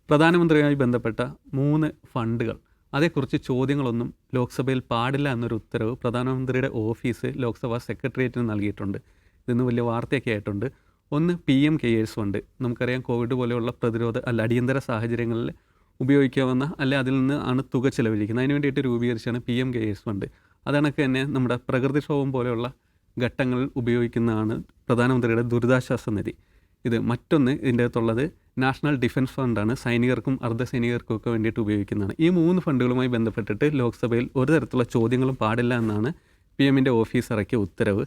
പ്രധാനമന്ത്രിയുമായി ബന്ധപ്പെട്ട 3 ഫണ്ടുകൾ അതേക്കുറിച്ച് ചോദ്യങ്ങളൊന്നും ലോക്സഭയിൽ പാടില്ല എന്നൊരു ഉത്തരവ് പ്രധാനമന്ത്രിയുടെ ഓഫീസ് ലോക്സഭാ സെക്രട്ടേറിയറ്റിന് നൽകിയിട്ടുണ്ട്. ഇതിന്ന് വലിയ വാർത്തയൊക്കെ ആയിട്ടുണ്ട്. ഒന്ന് PM കെയേഴ്സ് ഫണ്ട്. നമുക്കറിയാം കോവിഡ് പോലെയുള്ള അടിയന്തര സാഹചര്യങ്ങളിൽ ഉപയോഗിക്കാവുന്ന അതിൽ നിന്ന് ആണ് തുക ചെലവഴിക്കുന്നത്. അതിന് വേണ്ടിയിട്ട് രൂപീകരിച്ചാണ് PM കെയേഴ്സ് ഫണ്ട്. അതണക്ക് തന്നെ നമ്മുടെ പ്രകൃതിക്ഷോഭം പോലെയുള്ള ഘട്ടങ്ങളിൽ ഉപയോഗിക്കുന്നതാണ് പ്രധാനമന്ത്രിയുടെ ദുരിതാശ്വാസ നിധി. ഇത് മറ്റൊന്ന് ഇതിൻ്റെ അകത്തുള്ളത് നാഷണൽ ഡിഫൻസ് ഫണ്ടാണ്. സൈനികർക്കും അർദ്ധസൈനികർക്കും ഒക്കെ വേണ്ടിയിട്ട് ഉപയോഗിക്കുന്നതാണ്. ഈ 3 ഫണ്ടുകളുമായി ബന്ധപ്പെട്ടിട്ട് ലോക്സഭയിൽ ഒരു തരത്തിലുള്ള ചോദ്യങ്ങളും പാടില്ല എന്നാണ് PMൻ്റെ ഓഫീസ് ഇറക്കിയ ഉത്തരവ്.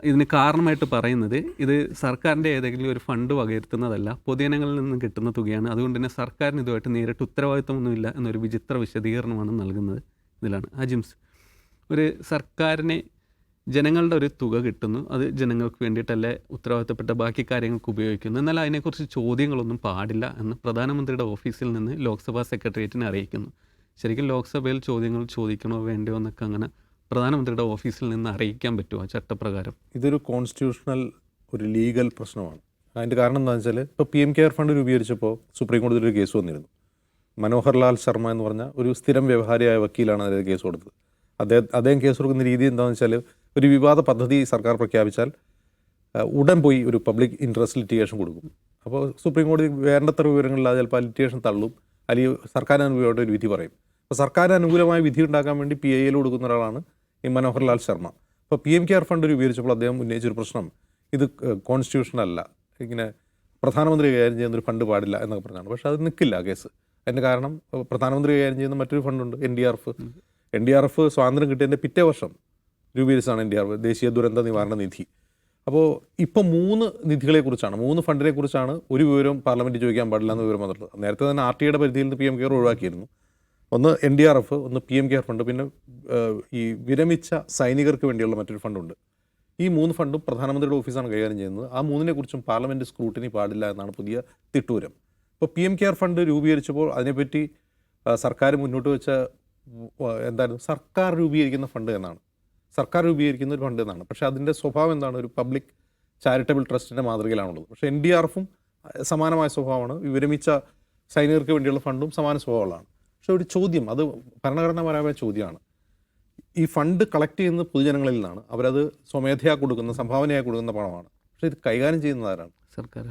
ഇതിന് കാരണമായിട്ട് പറയുന്നത് ഇത് സർക്കാരിൻ്റെ ഏതെങ്കിലും ഒരു ഫണ്ട് വകയിരുത്തുന്നതല്ല, പൊതുജനങ്ങളിൽ നിന്ന് കിട്ടുന്ന തുകയാണ്. അതുകൊണ്ട് തന്നെ സർക്കാരിന് ഇതുമായിട്ട് നേരിട്ട് ഉത്തരവാദിത്തമൊന്നുമില്ല എന്നൊരു വിചിത്ര വിശദീകരണമാണ് നൽകുന്നത്. ഇതിലാണ് അജിംസ് ഒരു സർക്കാരിനെ ജനങ്ങളുടെ ഒരു തുക കിട്ടുന്നു, അത് ജനങ്ങൾക്ക് വേണ്ടിയിട്ടല്ലേ ഉത്തരവാദിത്തപ്പെട്ട ബാക്കി കാര്യങ്ങൾക്ക് ഉപയോഗിക്കുന്നു, എന്നാൽ അതിനെക്കുറിച്ച് ചോദ്യങ്ങളൊന്നും പാടില്ല എന്ന് പ്രധാനമന്ത്രിയുടെ ഓഫീസിൽ നിന്ന് ലോക്സഭാ സെക്രട്ടേറിയറ്റിനെ അറിയിക്കുന്നു. ശരിക്കും ലോക്സഭയിൽ ചോദ്യങ്ങൾ ചോദിക്കണോ വേണ്ടയോ എന്നൊക്കെ അങ്ങനെ പ്രധാനമന്ത്രിയുടെ ഓഫീസിൽ നിന്ന് അറിയിക്കാൻ പറ്റുമോ ചട്ടപ്രകാരം? ഇതൊരു കോൺസ്റ്റിറ്റ്യൂഷണൽ ഒരു ലീഗൽ പ്രശ്നമാണ്. അതിൻ്റെ കാരണം എന്താണെന്ന് വെച്ചാൽ ഇപ്പോൾ PM കെയർ ഫണ്ട് രൂപീകരിച്ചപ്പോൾ സുപ്രീം കോടതിയിൽ ഒരു കേസ് വന്നിരുന്നു. മനോഹർ ലാൽ ശർമ്മ എന്ന് പറഞ്ഞ ഒരു സ്ഥിരം വ്യവഹാരിയായ വക്കീലാണ് അതിൽ കേസ് കൊടുത്തത്. അദ്ദേഹം കേസ് കൊടുക്കുന്ന രീതി എന്താണെന്ന് വെച്ചാൽ ഒരു വിവാദ പദ്ധതി സർക്കാർ പ്രഖ്യാപിച്ചാൽ ഉടൻ പോയി ഒരു പബ്ലിക് ഇൻട്രസ്റ്റ് ലിറ്റിഗേഷൻ കൊടുക്കും. അപ്പോൾ സുപ്രീം കോടതി വേണ്ടത്ര വിവരങ്ങളില്ലാതെ ചിലപ്പോൾ ലിറ്റിഗേഷൻ തള്ളും, അല്ലെങ്കിൽ സർക്കാരിന് അനുകൂലമായിട്ട് ഒരു വിധി പറയും. അപ്പോൾ സർക്കാരിന് അനുകൂലമായ വിധി ഉണ്ടാക്കാൻ വേണ്ടി PIL കൊടുക്കുന്ന ഒരാളാണ് ഈ മനോഹർ ലാൽ ശർമ്മ. അപ്പോൾ PM കെയർ ഫണ്ട് രൂപീകരിച്ചപ്പോൾ അദ്ദേഹം ഉന്നയിച്ചൊരു പ്രശ്നം, ഇത് കോൺസ്റ്റിറ്റ്യൂഷണൽ അല്ല, ഇങ്ങനെ പ്രധാനമന്ത്രി കൈകാര്യം ചെയ്യുന്നൊരു ഫണ്ട് പാടില്ല എന്നൊക്കെ പറഞ്ഞാണ്. പക്ഷേ അത് നിൽക്കില്ല കേസ്. അതിൻ്റെ കാരണം പ്രധാനമന്ത്രി കൈകാര്യം ചെയ്യുന്ന മറ്റൊരു ഫണ്ടുണ്ട്, NDRF സ്വാതന്ത്ര്യം കിട്ടിയതിൻ്റെ പിറ്റേ വർഷം രൂപീകരിച്ചതാണ് NDRF, ദേശീയ ദുരന്ത നിവാരണ നിധി. അപ്പോൾ ഇപ്പോൾ 3 നിധികളെക്കുറിച്ചാണ്, 3 ഫണ്ടിനെ കുറിച്ചാണ് ഒരു വിവരവും പാർലമെൻറ്റിൽ ചോദിക്കാൻ പാടില്ല എന്ന വിവരം വന്നിട്ടുള്ളത്. നേരത്തെ തന്നെ RTIയുടെ പരിധിയിൽ നിന്ന് PM കെയർ ഒഴിവാക്കിയിരുന്നു. ഒന്ന് NDRF, ഒന്ന് PM കെയർ ഫണ്ട്, പിന്നെ ഈ വിരമിച്ച സൈനികർക്ക് വേണ്ടിയുള്ള മറ്റൊരു ഫണ്ടുണ്ട്. ഈ 3 ഫണ്ടും പ്രധാനമന്ത്രിയുടെ ഓഫീസാണ് കൈകാര്യം ചെയ്യുന്നത്. ആ 3-നെക്കുറിച്ചും പാർലമെൻറ്റ് സ്ക്രൂട്ടിനി പാടില്ല എന്നാണ് പുതിയ തിട്ടൂരം. ഇപ്പോൾ PM കെയർ ഫണ്ട് രൂപീകരിച്ചപ്പോൾ അതിനെപ്പറ്റി സർക്കാർ മുന്നോട്ട് വെച്ച എന്തായിരുന്നു, സർക്കാർ രൂപീകരിക്കുന്ന ഫണ്ട് എന്നാണ്, സർക്കാർ രൂപീകരിക്കുന്ന ഒരു ഫണ്ട് എന്നാണ്. പക്ഷേ അതിൻ്റെ സ്വഭാവം എന്താണ്, ഒരു പബ്ലിക് ചാരിറ്റബിൾ ട്രസ്റ്റിൻ്റെ മാതൃകയിലാണുള്ളത്. പക്ഷേ NDRFും സമാനമായ സ്വഭാവമാണ്, വിരമിച്ച സൈനികർക്ക് വേണ്ടിയുള്ള ഫണ്ടും സമാന സ്വഭാവമുള്ളതാണ്. പക്ഷേ ഒരു ചോദ്യം, അത് ഭരണഘടനാപരമായ ചോദ്യമാണ്. ഈ ഫണ്ട് കളക്ട് ചെയ്യുന്നത് പൊതുജനങ്ങളിൽ നിന്നാണ്, അവരത് സ്വമേധയാ കൊടുക്കുന്ന, സംഭാവനയായി കൊടുക്കുന്ന പണമാണ്. പക്ഷേ ഇത് കൈകാര്യം ചെയ്യുന്നത് ആരാണ്?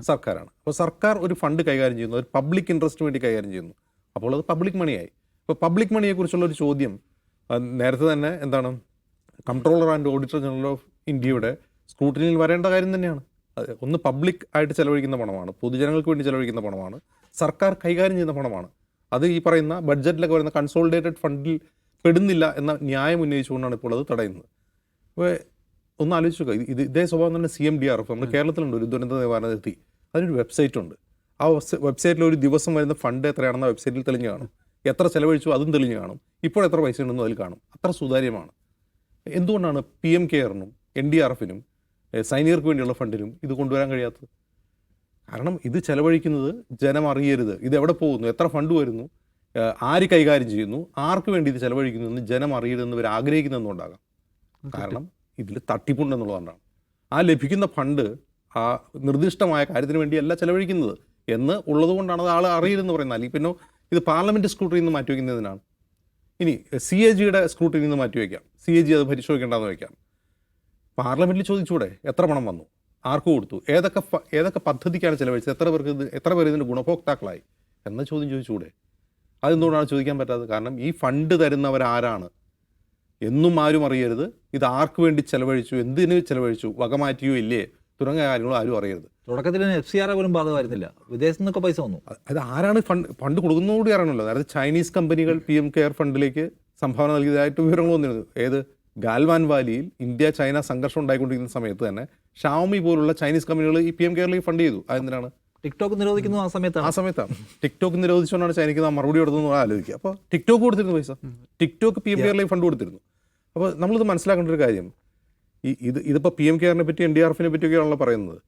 സർക്കാരാണ്. അപ്പോൾ സർക്കാർ ഒരു ഫണ്ട് കൈകാര്യം ചെയ്യുന്നു, ഒരു പബ്ലിക് ഇൻട്രസ്റ്റ് വേണ്ടി കൈകാര്യം ചെയ്യുന്നു. അപ്പോൾ അത് പബ്ലിക് മണിയായി. ഇപ്പോൾ പബ്ലിക് മണിയെക്കുറിച്ചുള്ള ഒരു ചോദ്യം നേരത്തെ തന്നെ എന്താണ്, comptroller and auditor general of ഇന്ത്യയുടെ സ്ക്രൂട്ടിനിയിൽ വരേണ്ട കാര്യം തന്നെയാണ്. ഒന്ന് പബ്ലിക് ആയിട്ട് ചെലവഴിക്കുന്ന പണമാണ്, പൊതുജനങ്ങൾക്ക് വേണ്ടി ചെലവഴിക്കുന്ന പണമാണ്, സർക്കാർ കൈകാര്യം ചെയ്യുന്ന പണമാണ്. അത് ഈ പറയുന്ന ബഡ്ജറ്റിലൊക്കെ വരുന്ന കൺസോളിഡേറ്റഡ് ഫണ്ടിൽ പെടുന്നില്ല എന്ന ന്യായം ഉന്നയിച്ചുകൊണ്ടാണ് ഇപ്പോൾ അത് തടയുന്നത്. അപ്പോൾ ഒന്ന് ആലോചിക്കുക, ഇതേ സ്വഭാവം തന്നെ CMDRF നമ്മുടെ കേരളത്തിലുണ്ട്, ഒരു ദുരന്ത നിവാരണ നിധി. അതിനൊരു വെബ്സൈറ്റ് ഉണ്ട്. ആ വെബ്സൈറ്റിൽ ഒരു ദിവസം വരുന്ന ഫണ്ട് എത്രയാണെന്ന് ആ വെബ്സൈറ്റിൽ തെളിഞ്ഞു കാണും, എത്ര ചെലവഴിച്ചു അതും തെളിഞ്ഞു കാണും, ഇപ്പോൾ എത്ര പൈസ ഉണ്ടെന്നും അതിൽ കാണും. അത്ര സുതാര്യമാണ്. എന്തുകൊണ്ടാണ് PM കെയറിനും NDRFിനും സൈനികർക്ക് വേണ്ടിയുള്ള ഫണ്ടിനും ഇത് കൊണ്ടുവരാൻ കഴിയാത്തത്? കാരണം ഇത് ചെലവഴിക്കുന്നത് ജനം അറിയരുത്, ഇത് എവിടെ പോകുന്നു, എത്ര ഫണ്ട് വരുന്നു, ആര് കൈകാര്യം ചെയ്യുന്നു, ആർക്ക് വേണ്ടി ഇത് ചെലവഴിക്കുന്നു എന്ന് ജനം അറിയരുതെന്ന് ഇവർ ആഗ്രഹിക്കുന്നതെന്നുണ്ടാകാം. കാരണം ഇതിൽ തട്ടിപ്പുണ്ടെന്നുള്ളതുകൊണ്ടാണ്. ആ ലഭിക്കുന്ന ഫണ്ട് ആ നിർദ്ദിഷ്ടമായ കാര്യത്തിന് വേണ്ടിയല്ല ചെലവഴിക്കുന്നത് എന്ന് ഉള്ളത് കൊണ്ടാണ് അത് ആൾ അറിയരുതെന്ന് പറയുന്നത്. അല്ലെങ്കിൽ പിന്നെ ഇത് പാർലമെൻറ്റ് സ്ക്രൂട്ടറിയിൽ നിന്ന് മാറ്റിവെക്കുന്നതിനാണ്. ഇനി CAGയുടെ സ്ക്രൂട്ടറിയിൽ നിന്ന് മാറ്റിവെക്കാം, CAG അത് പരിശോധിക്കേണ്ടെന്ന് വയ്ക്കാം. പാർലമെൻറ്റിൽ ചോദിച്ചൂടെ എത്ര പണം വന്നു, ആർക്ക് കൊടുത്തു, ഏതൊക്കെ പദ്ധതിക്കാണ് ചെലവഴിച്ചത്, എത്ര പേർ ഇതിൻ്റെ ഗുണഭോക്താക്കളായി എന്ന ചോദ്യം ചോദിച്ചുകൂടെ? അതെന്തുകൊണ്ടാണ് ചോദിക്കാൻ പറ്റാത്തത്? കാരണം ഈ ഫണ്ട് തരുന്നവരാരാണ് എന്നും ആരും അറിയരുത്, ഇത് ആർക്ക് വേണ്ടി ചെലവഴിച്ചു, എന്തിന് ചെലവഴിച്ചു, വകമാറ്റിയോ ഇല്ലേ തുടങ്ങിയ കാര്യങ്ങളും ആരും അറിയരുത്. തുടക്കത്തിൽ FCR പോലും ബാധകമായിരുന്നില്ല, വിദേശത്തു നിന്നൊക്കെ പൈസ വന്നു. അത് ആരാണ് ഫണ്ട് കൊടുക്കുന്നതോടുകൂടി അറിയണമല്ലോ. അതായത് ചൈനീസ് കമ്പനികൾ PM കെയർ ഫണ്ടിലേക്ക് സംഭാവന നൽകിയതായിട്ട് വിവരങ്ങൾ വന്നിരുന്നു. ഏത് ഗാൽവാൻ വാലിയിൽ ഇന്ത്യ ചൈന സംഘർഷം ഉണ്ടായിക്കൊണ്ടിരിക്കുന്ന സമയത്ത് തന്നെ ഷാവമി പോലുള്ള ചൈനീസ് കമ്പനികൾ ഈ PM കെയറിലേക്ക് ഫണ്ട് ചെയ്തു. അതെന്തിനാണ്? ടിക്ടോക്ക് നിരോധിക്കുന്നത് ആ സമയത്താണ്. ടിക്ടോക്ക് നിരോധിച്ചുകൊണ്ടാണ് ചൈനയ്ക്ക് മറുപടി കൊടുത്തതെന്ന് ആലോചിക്കുക. അപ്പോൾ ടിക്ടോക്ക് കൊടുത്തിരുന്നു പൈസ, ടിക്ടോക്ക് PM കെയറിലേക്ക് ഫണ്ട് കൊടുത്തിരുന്നു. അപ്പോൾ നമ്മളിത് മനസ്സിലാക്കേണ്ട ഒരു കാര്യം, ഇതിപ്പോൾ PM കെയറിനെ പറ്റി NDRFിനെ പറ്റിയൊക്കെയാണല്ലോ പറയുന്നത്.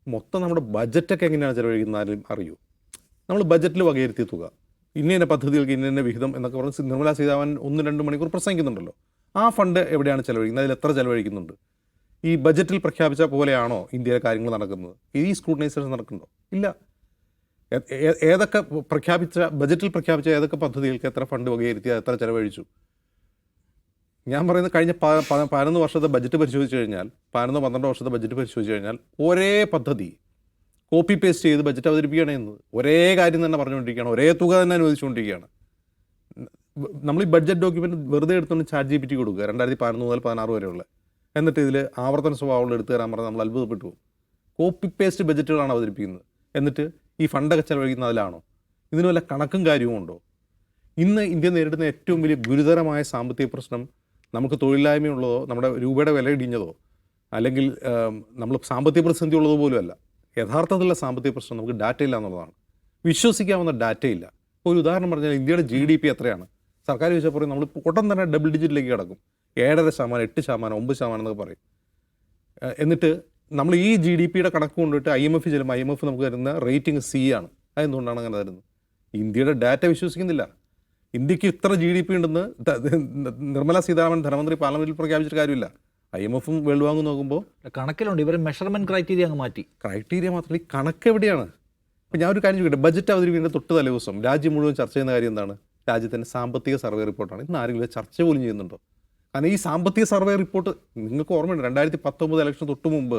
മൊത്തം നമ്മുടെ ബജറ്റൊക്കെ എങ്ങനെയാണ് ചിലവഴിക്കുന്നത് ആരും അറിയൂ. നമ്മൾ ബജറ്റിൽ വകയിരുത്തിയ തുക, ഇന്ന പദ്ധതികൾക്ക് ഇന്ന വിഹിതം എന്നൊക്കെ പറഞ്ഞ് നിർമ്മലാ സീതാരാമൻ 1-2 മണിക്കൂർ പ്രസംഗിക്കുന്നുണ്ടല്ലോ. ആ ഫണ്ട് എവിടെയാണ് ചിലവഴിക്കുന്നത്, അതിൽ എത്ര ചിലവഴിക്കുന്നുണ്ട്? ഈ ബജറ്റിൽ പ്രഖ്യാപിച്ച പോലെയാണോ ഇന്ത്യയിലെ കാര്യങ്ങൾ നടക്കുന്നത്? ഈ സ്ക്രൂട്ടനൈസേഷൻ നടക്കുന്നുണ്ടോ? ഇല്ല. ഏതൊക്കെ ബജറ്റിൽ പ്രഖ്യാപിച്ച ഏതൊക്കെ പദ്ധതികൾക്ക് എത്ര ഫണ്ട് വകയിരുത്തി എത്ര ചെലവഴിച്ചു? ഞാൻ പറയുന്നത് കഴിഞ്ഞ 11 വർഷത്തെ ബജറ്റ് പരിശോധിച്ച് കഴിഞ്ഞാൽ 11-12 വർഷത്തെ ബജറ്റ് പരിശോധിച്ച് കഴിഞ്ഞാൽ ഒരേ പദ്ധതി കോപ്പി പേസ്റ്റ് ചെയ്ത് ബജറ്റ് അവതരിപ്പിക്കുകയാണ് ചെയ്യുന്നത്. ഒരേ കാര്യം തന്നെ പറഞ്ഞുകൊണ്ടിരിക്കുകയാണ്, ഒരേ തുക തന്നെ അനുവദിച്ചുകൊണ്ടിരിക്കുകയാണ്. നമ്മൾ ഈ ബഡ്ജറ്റ് ഡോക്യുമെൻറ്റ് വെറുതെ എടുത്തുകൊണ്ട് ChatGPT കൊടുക്കുക 2011 മുതൽ 2016 വരെയുള്ള, എന്നിട്ട് ഇതിൽ ആവർത്തന സ്വഭാവമുള്ള എടുത്തു തരാൻ പറഞ്ഞാൽ നമ്മൾ അത്ഭുതപ്പെട്ടു പോകും. കോപ്പി പേസ്റ്റ് ബജറ്റുകളാണ് അവതരിപ്പിക്കുന്നത്. എന്നിട്ട് ഈ ഫണ്ടൊക്കെ ചെലവഴിക്കുന്ന അതിലാണോ? ഇതിന് വല്ല കണക്കും കാര്യവും ഉണ്ടോ? ഇന്ന് ഇന്ത്യ നേരിടുന്ന ഏറ്റവും വലിയ ഗുരുതരമായ സാമ്പത്തിക പ്രശ്നം നമുക്ക് തൊഴിലില്ലായ്മയുള്ളതോ നമ്മുടെ രൂപയുടെ വില ഇടിഞ്ഞതോ അല്ലെങ്കിൽ നമ്മൾ സാമ്പത്തിക പ്രതിസന്ധി ഉള്ളതോ പോലും അല്ല. യഥാർത്ഥത്തിലുള്ള സാമ്പത്തിക പ്രശ്നം നമുക്ക് ഡാറ്റ ഇല്ല എന്നുള്ളതാണ്. വിശ്വസിക്കാവുന്ന ഡാറ്റയില്ല. ഒരു ഉദാഹരണം പറഞ്ഞാൽ ഇന്ത്യയുടെ GDP എത്രയാണ്? സർക്കാർ ചോദിച്ചാൽ പറയും നമ്മൾ ഉടൻ തന്നെ ഡബിൾ ഡിജിറ്റിലേക്ക് കിടക്കും. 7.5%, 8%, 9% എന്നൊക്കെ പറയും. എന്നിട്ട് നമ്മൾ ഈ GDPയുടെ കണക്ക് കൊണ്ടിട്ട് IMF ചെല്ലുമ്പോൾ IMF നമുക്ക് തരുന്ന റേറ്റിംഗ് C ആണ്. അതെന്തുകൊണ്ടാണ് അങ്ങനെ തരുന്നത്? ഇന്ത്യയുടെ ഡാറ്റ വിശ്വസിക്കുന്നില്ല. ഇന്ത്യക്ക് ഇത്ര GDP ഉണ്ടെന്ന് നിർമ്മല സീതാരാമൻ ധനമന്ത്രി പാർലമെന്റിൽ പ്രഖ്യാപിച്ചിട്ട് കാര്യമില്ല. IMFും വേൾഡ് ബാങ്കും നോക്കുമ്പോൾ കണക്കിലുണ്ട്. ഇവർ മെഷർമെന്റ് ക്രൈറ്റീരിയ അങ്ങ് മാറ്റി. ക്രൈറ്റീരിയ മാത്രമല്ല, ഈ കണക്ക് എവിടെയാണ്? ഇപ്പം ഞാൻ ഒരു കാര്യം ചോദിക്കട്ടെ, ബജറ്റ് അവതരിപ്പിക്കുന്ന തൊട്ട് തലേ ദിവസം രാജ്യം മുഴുവൻ ചർച്ച ചെയ്യുന്ന കാര്യം എന്താണ്? രാജ്യത്തിൻ്റെ സാമ്പത്തിക സർവേ റിപ്പോർട്ടാണ്. ഇന്ന് ആരെങ്കിലും ചർച്ച പോലും ചെയ്യുന്നുണ്ടോ? കാരണം ഈ സാമ്പത്തിക സർവേ റിപ്പോർട്ട് നിങ്ങൾക്ക് ഓർമ്മയുണ്ട്, 2019 ഇലക്ഷൻ തൊട്ട് മുമ്പ്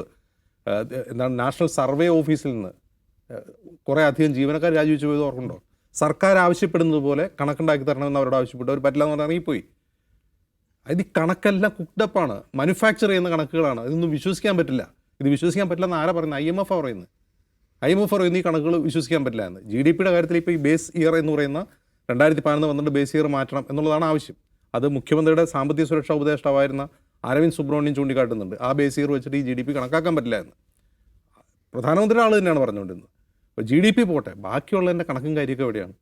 എന്താണ് നാഷണൽ സർവേ ഓഫീസിൽ നിന്ന് കുറേ അധികം ജീവനക്കാർ രാജിവെച്ച് പോയത് ഓർമ്മയുണ്ടോ? സർക്കാർ ആവശ്യപ്പെടുന്നത് പോലെ കണക്കുണ്ടാക്കി തരണമെന്ന് അവരോട് ആവശ്യപ്പെട്ടു. അവർ പറ്റില്ല എന്ന് പറഞ്ഞാൽ ഇറങ്ങിപ്പോയി. ഇത് ഈ കണക്കെല്ലാം കുക്ഡപ്പാണ്, മാനുഫാക്ചർ ചെയ്യുന്ന കണക്കുകളാണ്. ഇതൊന്നും വിശ്വസിക്കാൻ പറ്റില്ല. ഇത് വിശ്വസിക്കാൻ പറ്റില്ല എന്ന് ആരാ പറയുന്നത്? IMF പറയുന്നത്. IMF പറയുന്ന ഈ കണക്കുകൾ വിശ്വസിക്കാൻ പറ്റില്ല എന്ന്. GDPയുടെ കാര്യത്തിൽ ഇപ്പോൾ ഈ ബേസ് ഇയർ എന്ന് പറയുന്ന 2011-12 ബേസ് ഇയർ മാറ്റണം എന്നുള്ളതാണ് ആവശ്യം. അത് മുഖ്യമന്ത്രിയുടെ സാമ്പത്തിക സുരക്ഷാ ഉപദേഷ്ടാവായിരുന്ന അരവിന്ദ് സുബ്രഹ്മണ്യം ചൂണ്ടിക്കാട്ടുന്നുണ്ട്. ആ ബേസ് ഇയർ വെച്ചിട്ട് ഈ GDP കണക്കാക്കാൻ പറ്റില്ല എന്ന്. പ്രധാനമന്ത്രിയുടെ ആൾ തന്നെയാണ് പറഞ്ഞുകൊണ്ടിരുന്നത്. അപ്പോൾ GDP പോട്ടെ, ബാക്കിയുള്ളതിൻ്റെ കണക്കും കാര്യമൊക്കെ എവിടെയാണ്?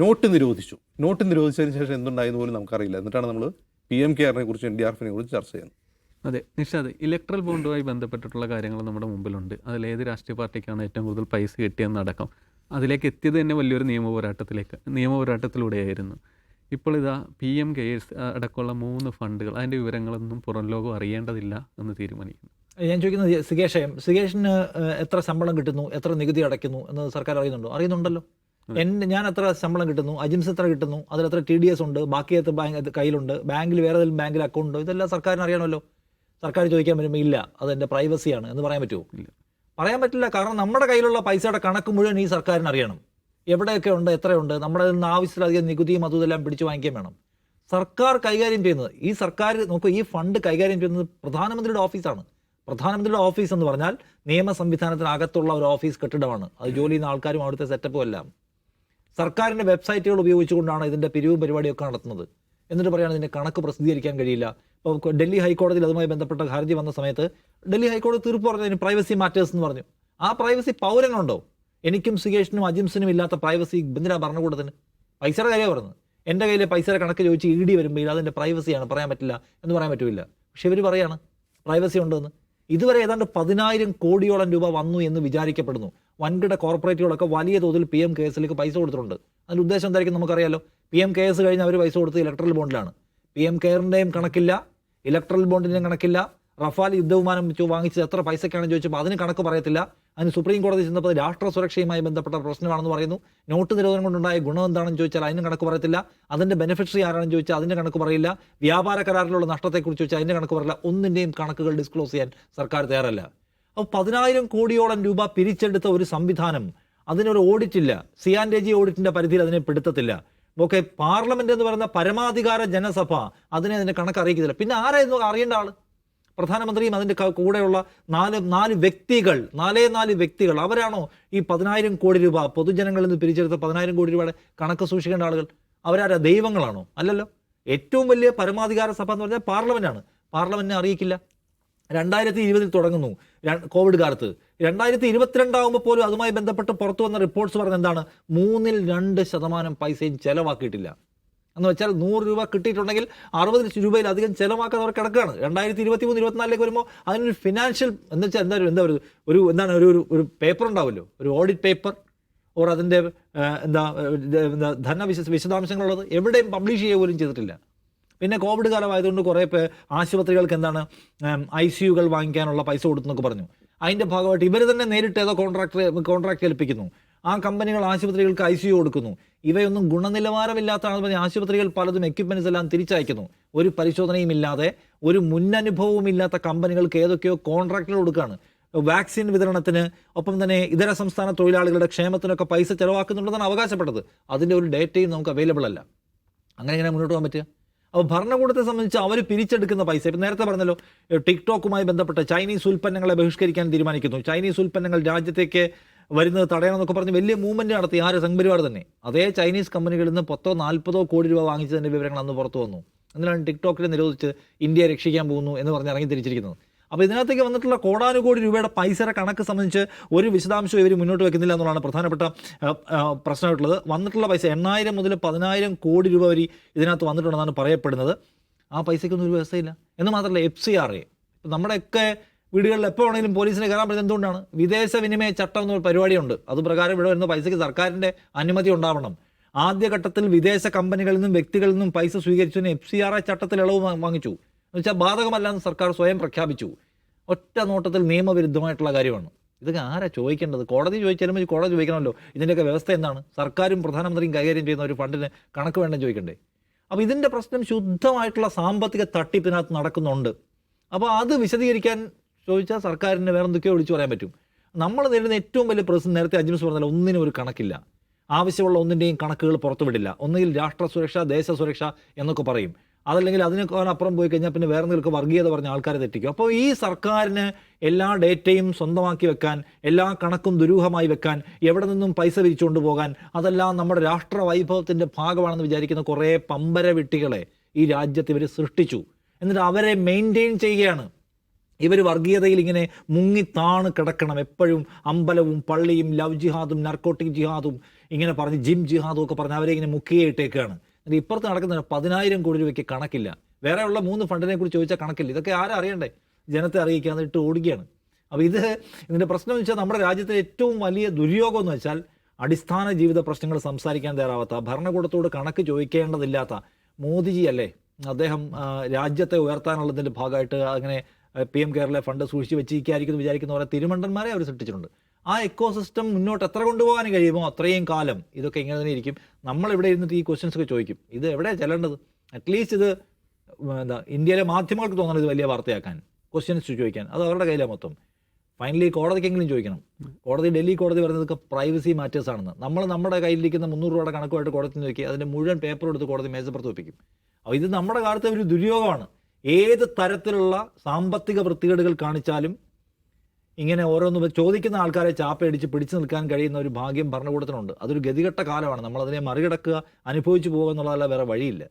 നോട്ട് നിരോധിച്ചു. നോട്ട് നിരോധിച്ചതിന് ശേഷം എന്തുണ്ടായെന്ന് പോലും നമുക്കറിയില്ല. എന്നിട്ടാണ് നമ്മൾ PM കെയറിനെ കുറിച്ച് NDRFിനെ കുറിച്ച് ചർച്ച ചെയ്യുന്നത്. അതെ നിഷാദ്, ഇലക്ട്രൽ ബോണ്ടുമായി ബന്ധപ്പെട്ടിട്ടുള്ള കാര്യങ്ങൾ നമ്മുടെ മുമ്പിലുണ്ട്. അതിൽ ഏത് രാഷ്ട്രീയ പാർട്ടിക്കാണ് ഏറ്റവും കൂടുതൽ പൈസ കിട്ടിയെന്നടക്കം അതിലേക്ക് എത്തിയത് തന്നെ വലിയൊരു നിയമപോരാട്ടത്തിലൂടെയായിരുന്നു. ഇപ്പോൾ ഇതാ PM കെയേഴ്സ് അടക്കമുള്ള 3 ഫണ്ടുകൾ, അതിൻ്റെ വിവരങ്ങളൊന്നും പുറം ലോകം അറിയേണ്ടതില്ല എന്ന് തീരുമാനിക്കുന്നു. ഞാൻ ചോദിക്കുന്നത് സുകേഷിന് എത്ര ശമ്പളം കിട്ടുന്നു, എത്ര നികുതി അടയ്ക്കുന്നു എന്ന് സർക്കാർ അറിയുന്നുണ്ടല്ലോ. ഞാൻ എത്ര ശമ്പളം കിട്ടുന്നു, അജിംസ് എത്ര കിട്ടുന്നു, അതിലെത്ര TDS ഉണ്ട്, ബാക്കി എത്ര ബാങ്ക് കയ്യിലുണ്ട്, ബാങ്കിൽ വേറെ ഏതെങ്കിലും ബാങ്കിൽ അക്കൗണ്ട് ഉണ്ടോ, ഇതെല്ലാം സർക്കാരിന് അറിയണമല്ലോ. സർക്കാർ ചോദിക്കാൻ വരുമ്പോൾ ഇല്ല, അതെൻ്റെ പ്രൈവസിയാണ് എന്ന് പറയാൻ പറ്റുമോ? ഇല്ല, പറയാൻ പറ്റില്ല. കാരണം നമ്മുടെ കയ്യിലുള്ള പൈസയുടെ കണക്ക് മുഴുവൻ ഈ സർക്കാരിന് അറിയണം. എവിടെയൊക്കെ ഉണ്ട്, എത്രയുണ്ട്, നമ്മുടെ നിന്ന് ആവശ്യത്തിലധികം നികുതിയും അതും ഇതെല്ലാം പിടിച്ചു വാങ്ങിക്കാൻ വേണം. സർക്കാർ കൈകാര്യം ചെയ്യുന്നത്, ഈ സർക്കാർ നോക്കൂ, ഈ ഫണ്ട് കൈകാര്യം ചെയ്യുന്നത് പ്രധാനമന്ത്രിയുടെ ഓഫീസാണ്. പ്രധാനമന്ത്രിയുടെ ഓഫീസ് എന്ന് പറഞ്ഞാൽ നിയമ സംവിധാനത്തിനകത്തുള്ള ഒരു ഓഫീസ് കെട്ടിടമാണ്. അത് ജോലി ചെയ്യുന്ന ആൾക്കാരും അവിടുത്തെ സെറ്റപ്പും എല്ലാം സർക്കാരിൻ്റെ വെബ്സൈറ്റുകൾ ഉപയോഗിച്ചുകൊണ്ടാണ് ഇതിൻ്റെ പിരിവും പരിപാടിയൊക്കെ നടത്തുന്നത്. എന്നിട്ട് പറയുകയാണ് ഇതിൻ്റെ കണക്ക് പ്രസിദ്ധീകരിക്കാൻ കഴിയില്ല. ഇപ്പോൾ ഡൽഹി ഹൈക്കോടതിയിൽ അതുമായി ബന്ധപ്പെട്ട ഹർജി വന്ന സമയത്ത് ഡൽഹി ഹൈക്കോടതി തീർപ്പ് പറഞ്ഞതിന് പ്രൈവസി മാറ്റേഴ്സ് എന്ന് പറഞ്ഞു. ആ പ്രൈവസി പൗരനുണ്ടോ? എനിക്കും സുകേഷിനും അജിംസിനും ഇല്ലാത്ത പ്രൈവസി എന്തിനാ ഭരണകൂടത്തിന്? പൈസയുടെ കാര്യമാണ് പറഞ്ഞത്. എൻ്റെ കയ്യിൽ പൈസയുടെ കണക്ക് ചോദിച്ച് ED വരുമ്പോൾ അതിൻ്റെ പ്രൈവസിയാണ്, പറയാൻ പറ്റില്ല എന്ന് പറയാൻ പറ്റില്ല. പക്ഷെ ഇവർ പറയാണ് പ്രൈവസി ഉണ്ടെന്ന്. ഇതുവരെ ഏതാണ്ട് 10,000 കോടിയോളം രൂപ വന്നു എന്ന് വിചാരിക്കപ്പെടുന്നു. വൻകിട കോർപ്പറേറ്റുകളൊക്കെ വലിയ തോതിൽ PM കേസിലേക്ക് പൈസ കൊടുത്തിട്ടുണ്ട്. അതിൻ്റെ ഉദ്ദേശം എന്തായിരിക്കും നമുക്കറിയാലോ. PM കേസ് കഴിഞ്ഞ് അവർ പൈസ കൊടുത്ത് ഇലക്ട്രൽ ബോണ്ടിലാണ്. PM കെയറിൻ്റെയും കണക്കില്ല, ഇലക്ട്രൽ ബോണ്ടിൻ്റെയും കണക്കില്ല. റഫാൽ യുദ്ധവിമാനം വാങ്ങിച്ചത് എത്ര പൈസയ്ക്കാണെന്ന് ചോദിച്ചപ്പോൾ അതിന് കണക്ക് പറയത്തില്ല. അതിന് സുപ്രീം കോടതി ചെന്നപ്പോൾ രാഷ്ട്ര സുരക്ഷയുമായി ബന്ധപ്പെട്ട പ്രശ്നമാണെന്ന് പറയുന്നു. നോട്ട് നിരോധനം കൊണ്ടുണ്ടായ ഗുണം എന്താണെന്ന് ചോദിച്ചാൽ അതിന് കണക്ക് പറയത്തില്ല. അതിൻ്റെ ബെനിഫിഷ്യറി ആരാണെന്ന് ചോദിച്ചാൽ അതിൻ്റെ കണക്ക് പറയില്ല. വ്യാപാര കരാറിലുള്ള നഷ്ടത്തെക്കുറിച്ച് ചോദിച്ചാൽ അതിൻ്റെ കണക്ക് പറയില്ല. ഒന്നിൻ്റെയും കണക്കുകൾ ഡിസ്ക്ലോസ് ചെയ്യാൻ സർക്കാർ തയ്യാറല്ല. അപ്പോൾ 10,000 കോടിയോളം രൂപ പിരിച്ചെടുത്ത ഒരു സംവിധാനം, അതിനൊരു ഓഡിറ്റ് ഇല്ല. CNDG ഓഡിറ്റിൻ്റെ പരിധിയിൽ അതിനെ പെടുത്തത്തില്ല. ഓക്കെ, പാർലമെന്റ് എന്ന് പറയുന്ന പരമാധികാര ജനസഭ അതിൻ്റെ കണക്ക് അറിയിക്കുന്നില്ല. പിന്നെ ആരായിരുന്നു അറിയേണ്ട ആൾ? പ്രധാനമന്ത്രിയും അതിൻ്റെ കൂടെയുള്ള 4 വ്യക്തികൾ അവരാണോ ഈ 10,000 കോടി രൂപ പൊതുജനങ്ങളിൽ നിന്ന് പിരിച്ചെടുത്ത 10,000 കോടി രൂപയുടെ കണക്ക് സൂക്ഷിക്കേണ്ട ആളുകൾ? അവരാരാ? ദൈവങ്ങളാണോ? അല്ലല്ലോ. ഏറ്റവും വലിയ പരമാധികാര സഭ എന്ന് പറഞ്ഞാൽ പാർലമെന്റാണ്. പാർലമെന്റിനെ അറിയിക്കില്ല. 2020 തുടങ്ങുന്നു കോവിഡ് കാലത്ത്. 2022 ആകുമ്പോൾ പോലും അതുമായി ബന്ധപ്പെട്ട് പുറത്തു വന്ന റിപ്പോർട്ട്സ് പറഞ്ഞ എന്താണ്? 2% പൈസയും ചെലവാക്കിയിട്ടില്ല. എന്ന് വെച്ചാൽ 100 രൂപ കിട്ടിയിട്ടുണ്ടെങ്കിൽ 60 രൂപയിലധികം ചെലവാക്കാതെ അവർ കിടക്കുകയാണ്. 2023-24 വരുമ്പോൾ അതിനൊരു ഫിനാൻഷ്യൽ എന്ന് വെച്ചാൽ ഒരു പേപ്പർ ഉണ്ടാവുമല്ലോ, ഒരു ഓഡിറ്റ് പേപ്പർ ഓർ അതിൻ്റെ വിശദാംശങ്ങളുള്ളത് എവിടെയും പബ്ലിഷ് ചെയ്യുക പോലും ചെയ്തിട്ടില്ല. പിന്നെ കോവിഡ് കാലമായതുകൊണ്ട് കുറേ ആശുപത്രികൾക്ക് ICUകൾ വാങ്ങിക്കാനുള്ള പൈസ കൊടുത്തെന്നൊക്കെ പറഞ്ഞു. അതിൻ്റെ ഭാഗമായിട്ട് ഇവർ തന്നെ നേരിട്ട് ഏതോ കോൺട്രാക്ട് ഏൽപ്പിക്കുന്നു. ആ കമ്പനികൾ ആശുപത്രികൾക്ക് ICU കൊടുക്കുന്നു. ഇവയൊന്നും ഗുണനിലവാരമില്ലാത്തതാണെന്ന് പറഞ്ഞ് ആശുപത്രികൾ പലതും എക്യുപ്മെൻറ്റ്സ് എല്ലാം തിരിച്ചയക്കുന്നു. ഒരു പരിശോധനയും ഇല്ലാതെ, ഒരു മുന്നനുഭവവും ഇല്ലാത്ത കമ്പനികൾക്ക് ഏതൊക്കെയോ കോൺട്രാക്റ്റുകൾ കൊടുക്കുകയാണ്. വാക്സിൻ വിതരണത്തിന്, ഒപ്പം തന്നെ ഇതര സംസ്ഥാന തൊഴിലാളികളുടെ ക്ഷേമത്തിനൊക്കെ പൈസ ചിലവാക്കുന്നുണ്ടെന്നാണ് അവകാശപ്പെട്ടത്. അതിൻ്റെ ഒരു ഡേറ്റയും നമുക്ക് അവൈലബിൾ അല്ല. അങ്ങനെ എങ്ങനെ മുന്നോട്ട് പോകാൻ പറ്റുക? അപ്പോൾ ഭരണകൂടത്തെ സംബന്ധിച്ച് അവർ പിരിച്ചെടുക്കുന്ന പൈസ, ഇപ്പം നേരത്തെ പറഞ്ഞല്ലോ, ടിക്ടോക്കുമായി ബന്ധപ്പെട്ട് ചൈനീസ് ഉൽപ്പന്നങ്ങളെ ബഹിഷ്കരിക്കാൻ തീരുമാനിക്കുന്നു, ചൈനീസ് ഉൽപ്പന്നങ്ങൾ രാജ്യത്തേക്ക് വരുന്നത് തടയണമെന്നൊക്കെ പറഞ്ഞ് വലിയ മൂവ്മെൻറ്റ് നടത്തി ആര് സംഘപരിവാർ തന്നെ. അതേ ചൈനീസ് കമ്പനികളിൽ നിന്ന് 10-40 കോടി രൂപ വാങ്ങിച്ചതിൻ്റെ വിവരങ്ങൾ അന്ന് പുറത്തു വന്നു. എന്നിട്ടാണ് ടിക്ടോക്കിനെ നിരോധിച്ച് ഇന്ത്യയെ രക്ഷിക്കാൻ പോകുന്നു എന്ന് പറഞ്ഞ് ഇറങ്ങി തിരിച്ചിരിക്കുന്നത്. അപ്പോൾ ഇതിനകത്തേക്ക് വന്നിട്ടുള്ള കോടാനുകോടി രൂപയുടെ പൈസയുടെ കണക്ക് സംബന്ധിച്ച് ഒരു വിശദാംശവും ഇവർ മുന്നോട്ട് വെക്കുന്നില്ല എന്നുള്ളതാണ് പ്രധാനപ്പെട്ട പ്രശ്നമായിട്ടുള്ളത്. വന്നിട്ടുള്ള പൈസ 8,000 മുതൽ 10,000 കോടി രൂപ വരെ ഇതിനകത്ത് വന്നിട്ടുണ്ടെന്നാണ് പറയപ്പെടുന്നത്. ആ പൈസയ്ക്കൊന്നും ഒരു വ്യവസ്ഥയില്ല. എന്ന് മാത്രമല്ല FCRA, നമ്മുടെയൊക്കെ വീടുകളിൽ എപ്പോൾ വേണമെങ്കിലും പോലീസിനെ കയറാൻ പറ്റുന്നത് എന്തുകൊണ്ടാണ്? വിദേശ വിനിമയ ചട്ടം എന്നൊരു പരിപാടിയുണ്ട്. അതുപ്രകാരം ഇവിടെ വരുന്ന പൈസയ്ക്ക് സർക്കാരിൻ്റെ അനുമതി ഉണ്ടാവണം. ആദ്യഘട്ടത്തിൽ വിദേശ കമ്പനികളിൽ നിന്നും വ്യക്തികളിൽ നിന്നും പൈസ സ്വീകരിച്ചതിന് FCRA ചട്ടത്തിൽ ഇളവ് വാങ്ങിച്ചു. എന്നുവെച്ചാൽ ബാധകമല്ലെന്ന് സർക്കാർ സ്വയം പ്രഖ്യാപിച്ചു. ഒറ്റ നോട്ടത്തിൽ നിയമവിരുദ്ധമായിട്ടുള്ള കാര്യമാണ്. ഇതൊക്കെ ആരാ ചോദിക്കേണ്ടത്? കോടതി ചോദിച്ചാലും കോടതി ചോദിക്കണമല്ലോ, ഇതിൻ്റെയൊക്കെ വ്യവസ്ഥ എന്താണ്? സർക്കാരും പ്രധാനമന്ത്രിയും കൈകാര്യം ചെയ്യുന്ന ഒരു ഫണ്ടിന് കണക്ക് വേണ്ടെന്ന് ചോദിക്കണ്ടേ? അപ്പോൾ ഇതിൻ്റെ പ്രശ്നം ശുദ്ധമായിട്ടുള്ള സാമ്പത്തിക തട്ടിപ്പിനകത്ത് നടക്കുന്നുണ്ട്. അപ്പോൾ അത് വിശദീകരിക്കാൻ ചോദിച്ചാൽ സർക്കാരിന് വേറെ എന്തൊക്കെയോ വിളിച്ചു പറയാൻ പറ്റും. നമ്മൾ നേരിടുന്ന ഏറ്റവും വലിയ പ്രശ്നം, നേരത്തെ അജിംസ് പറഞ്ഞാൽ, ഒന്നിനും ഒരു കണക്കില്ല. ആവശ്യമുള്ള ഒന്നിൻ്റെയും കണക്കുകൾ പുറത്തുവിടില്ല. ഒന്നുകിൽ രാഷ്ട്ര സുരക്ഷ, ദേശസുരക്ഷ എന്നൊക്കെ പറയും. അതല്ലെങ്കിൽ അതിനൊപ്പം പോയി കഴിഞ്ഞാൽ പിന്നെ വേറെ എന്തെങ്കിലും വർഗീയത പറഞ്ഞ ആൾക്കാരെ തെറ്റിക്കും. അപ്പോൾ ഈ സർക്കാരിന് എല്ലാ ഡേറ്റയും സ്വന്തമാക്കി വെക്കാൻ, എല്ലാ കണക്കും ദുരൂഹമായി വെക്കാൻ, എവിടെ നിന്നും പൈസ പിരിച്ചുകൊണ്ട് പോകാൻ, അതെല്ലാം നമ്മുടെ രാഷ്ട്ര വൈഭവത്തിൻ്റെ ഭാഗമാണെന്ന് വിചാരിക്കുന്ന കുറേ പമ്പര വിട്ടികളെ ഈ രാജ്യത്ത് ഇവർ സൃഷ്ടിച്ചു. എന്നിട്ട് അവരെ മെയിൻറ്റെയിൻ ചെയ്യുകയാണ്. ഇവർ വർഗീയതയിൽ ഇങ്ങനെ മുങ്ങിത്താണ് കിടക്കണം. എപ്പോഴും അമ്പലവും പള്ളിയും ലവ് ജിഹാദും നർക്കോട്ടിക് ജിഹാദും ഇങ്ങനെ പറഞ്ഞ് ജിം ജിഹാദും ഒക്കെ പറഞ്ഞ് അവരെ ഇങ്ങനെ മുക്കിയിട്ടേക്കാണ്. എന്നിട്ട് ഇപ്പുറത്ത് നടക്കുന്ന 10,000 കോടി രൂപയ്ക്ക് കണക്കില്ല. വേറെയുള്ള 3 ഫണ്ടിനെ കുറിച്ച് ചോദിച്ചാൽ കണക്കില്ല. ഇതൊക്കെ ആരും അറിയണ്ടേ? ജനത്തെ അറിയിക്കാതെ ഇട്ട് ഓടുകയാണ്. അപ്പോൾ ഇതിൻ്റെ പ്രശ്നം എന്ന് വെച്ചാൽ, നമ്മുടെ രാജ്യത്തെ ഏറ്റവും വലിയ ദുര്യോഗം എന്ന് വെച്ചാൽ, അടിസ്ഥാന ജീവിത പ്രശ്നങ്ങൾ സംസാരിക്കാൻ തയ്യാറാവാത്ത, ഭരണകൂടത്തോട് കണക്ക് ചോദിക്കേണ്ടതില്ലാത്ത മോദിജി അല്ലേ, അദ്ദേഹം രാജ്യത്തെ ഉയർത്താനുള്ളതിൻ്റെ ഭാഗമായിട്ട് അങ്ങനെ PM കേരള ഫണ്ട് സൂക്ഷിച്ച് വെച്ചിരിക്കുകയായിരിക്കും വിചാരിക്കുന്ന പോലെ തിരുമണ്ടന്മാരെ അവർ സൃഷ്ടിച്ചിട്ടുണ്ട്. ആ എക്കോസിസ്റ്റം മുന്നോട്ട് എത്ര കൊണ്ടുപോകാൻ കഴിയുമോ അത്രയും കാലം ഇതൊക്കെ ഇങ്ങനെ തന്നെ ഇരിക്കും. നമ്മളിവിടെ ഇരുന്നിട്ട് ഈ ക്വസ്റ്റ്യൻസ് ഒക്കെ ചോദിക്കും. ഇത് എവിടെയാണ് ചെല്ലേണ്ടത്? അറ്റ്ലീസ്റ്റ് ഇത് ഇന്ത്യയിലെ മാധ്യമങ്ങൾക്ക് തോന്നണം ഇത് വലിയ വാർത്തയാക്കാൻ, ക്വസ്റ്റ്യൻസ് ചോദിക്കാൻ. അത് അവരുടെ കയ്യിലാണ് മൊത്തം. ഫൈനലി കോടതിക്കെങ്കിലും ചോദിക്കണം. ഡൽഹി കോടതി പറയുന്നതൊക്കെ പ്രൈവസി മാറ്റേഴ്സ് ആണെന്ന്. നമ്മുടെ കയ്യിലിരിക്കുന്ന 300 രൂപയുടെ കണക്കുമായിട്ട് കോടതി നോക്കി അതിൻ്റെ മുഴുവൻ പേപ്പർ എടുത്ത് കോടതി മേശപ്പുറത്ത് വെപ്പിക്കും. അപ്പോൾ ഇത് നമ്മുടെ കാലത്തെ ഒരു ദുര്യോഗമാണ്. ഏത് തരത്തിലുള്ള സാമ്പത്തിക വൃത്തികേടുകൾ കാണിച്ചാലും ഇങ്ങനെ ഓരോന്ന് ചോദിക്കുന്ന ആൾക്കാരെ ചാപ്പയടിച്ച് പിടിച്ചു നിൽക്കാൻ കഴിയുന്ന ഒരു ഭാഗ്യം ഭരണകൂടത്തിനുണ്ട്. അതൊരു ഗതികെട്ട കാലമാണ്. നമ്മളതിനെ മറികടക്കുക, അനുഭവിച്ചു പോകുക എന്നുള്ളതല്ല വേറെ വഴിയില്ല.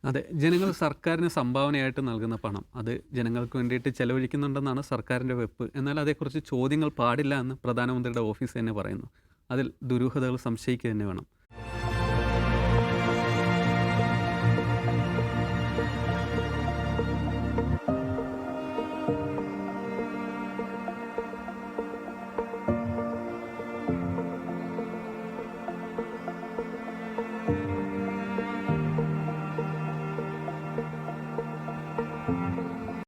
അതെ, ജനങ്ങൾ സർക്കാരിന് സംഭാവനയായിട്ട് നൽകുന്ന പണം അത് ജനങ്ങൾക്ക് വേണ്ടിയിട്ട് ചെലവഴിക്കുന്നുണ്ടെന്നാണ് സർക്കാരിൻ്റെ വെപ്പ്. എന്നാൽ അതേക്കുറിച്ച് ചോദ്യങ്ങൾ പാടില്ല എന്ന് പ്രധാനമന്ത്രിയുടെ ഓഫീസ് തന്നെ പറയുന്നു. അതിൽ ദുരൂഹതകൾ സംശയിക്കുക തന്നെ വേണം.